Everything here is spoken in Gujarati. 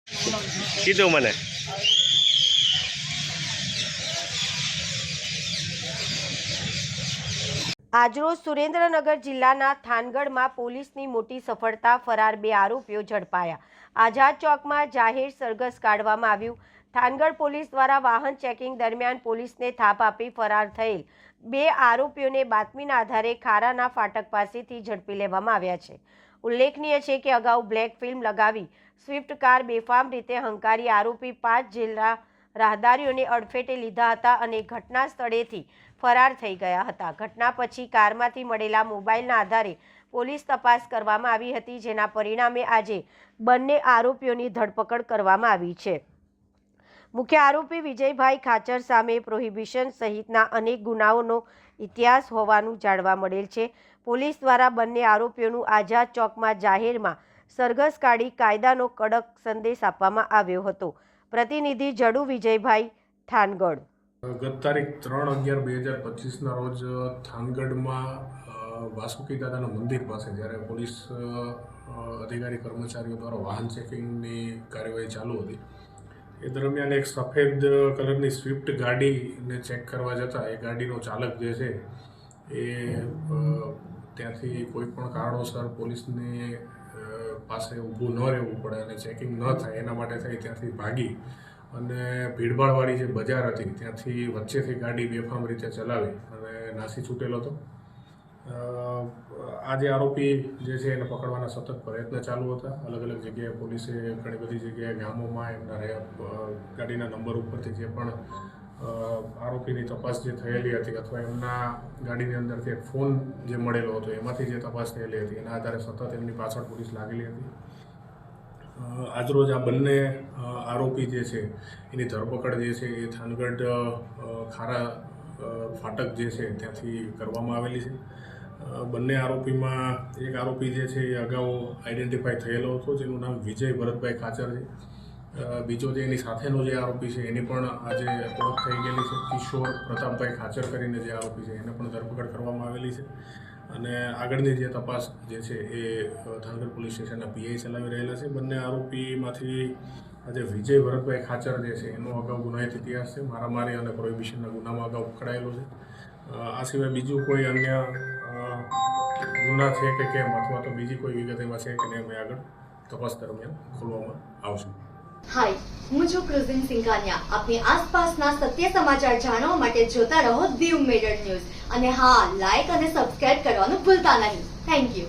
કીધું મને. આજરોજ સુરેન્દ્રનગર જિલ્લાના થાનગઢમાં પોલીસની મોટી સફળતા. ફરાર 2 આરોપીઓ ઝડપાયા. આઝાદ ચોકમાં જાહેર સરઘસ કાઢવામાં આવ્યું. થાનગઢ પોલીસ દ્વારા વાહન ચેકિંગ દરમિયાન પોલીસને થાપ આપી ફરાર થયેલ 2 આરોપીઓને બાતમીના આધારે ખારાના ફાટક પાસેથી ઝડપી લેવામાં આવ્યા છે. ઉલ્લેખનીય છે કે અગાઉ બ્લેક ફિલ્મ લગાવી સ્વિફ્ટ કાર બેફામ રીતે હંકારી આરોપી 5 જેટલા રાહદારીઓને અડફેટે લીધા હતા અને ઘટના સ્થળેથી ફરાર થઈ ગયા હતા. ઘટના પછી કારમાંથી મળેલા મોબાઈલના આધારે પોલીસ તપાસ કરવામાં આવી હતી, જેના પરિણામે આજે બંને આરોપીઓની ધરપકડ કરવામાં આવી છે. મુખ્ય આરોપી વિજયભાઈ ખાચર સામે પ્રોહિબિશન સહિતના અનેક ગુનાઓનો ઇતિહાસ હોવાનું જાણવા મળેલ છે. પોલીસ દ્વારા બંને આરોપીઓનું આઝાદ ચોકમાં જાહેરમાં સરઘસ કાઢી કાયદાનો કડક સંદેશ આપવામાં આવ્યો હતો. પ્રતિનિધિ જડુ વિજયભાઈ, થાનગઢ. ગત તારીખ 3/11/2025ના રોજ થાનગઢમાં વાસુકી દાદાના મંદિર પાસે જ્યારે પોલીસ અધિકારી કર્મચારીઓ દ્વારા વાહન ચેકિંગની કાર્યવાહી ચાલુ હતી, એ દરમિયાન એક સફેદ કલરની સ્વિફ્ટ ગાડીને ચેક કરવા જતાં એ ગાડીનો ચાલક જે છે એ ત્યાંથી કોઈ પણ કારણોસર પોલીસની પાસે ઊભું ન રહેવું પડે અને ચેકિંગ ન થાય એના માટે થઈ ત્યાંથી ભાગી અને ભીડભાડવાળી જે બજાર હતી ત્યાંથી વચ્ચેથી ગાડી બેફામ રીતે ચલાવી અને નાસી છૂટેલો હતો. આ જે આરોપી જે છે એને પકડવાના સતત પ્રયત્ન ચાલુ હતા. અલગ અલગ જગ્યાએ પોલીસે ઘણી બધી જગ્યાએ ગામોમાં એમના ગાડીના નંબર ઉપરથી જે પણ આરોપીની તપાસ જે થયેલી હતી અથવા એમના ગાડીની અંદરથી એક ફોન જે મળેલો હતો એમાંથી જે તપાસ થયેલી હતી એના આધારે સતત એમની પાછળ પોલીસ લાગેલી હતી. આજરોજ આ બંને આરોપી જે છે એની ધરપકડ જે છે એ થાનગઢ ખારા ફાટક જે છે ત્યાંથી કરવામાં આવેલી છે. બંને આરોપીમાં એક આરોપી જે છે એ અગાઉ આઈડેન્ટિફાઈ થયેલો હતો, જેનું નામ વિજય ભરતભાઈ ખાચર છે. બીજો જે એની સાથેનો જે આરોપી છે એની પણ આજે ઓળખ થઈ ગયેલી છે. કિશોર પ્રતાપભાઈ ખાચર કરીને જે આરોપી છે એને પણ ધરપકડ કરવામાં આવેલી છે અને આગળની જે તપાસ જે છે એ થાનગઢ પોલીસ સ્ટેશનના પીઆઈ ચલાવી રહેલા છે. બંને આરોપીમાંથી આજે વિજય ભરતભાઈ ખાચર જે છે એનો અગાઉ ગુનાહિત ઇતિહાસ છે, મારામારી અને પ્રોહિબિશનના ગુનામાં અગાઉ પકડાયેલો છે. આ સિવાય બીજું કોઈ અન્ય ગુના છે કે કેમ અથવા તો બીજી કોઈ વિગત એમાં છે કે નહીં અમે આગળ તપાસ દરમિયાન ખોલવામાં આવશે. હાય, હું છું ક્રુઝિન સિંઘાનિયા. આપની આસપાસના સત્ય સમાચાર જાણવા માટે જોતા રહો દીવ મિરર ન્યૂઝ અને હા, લાઈક અને સબસ્ક્રાઇબ કરવાનું ભૂલતા નહીં. Thank you.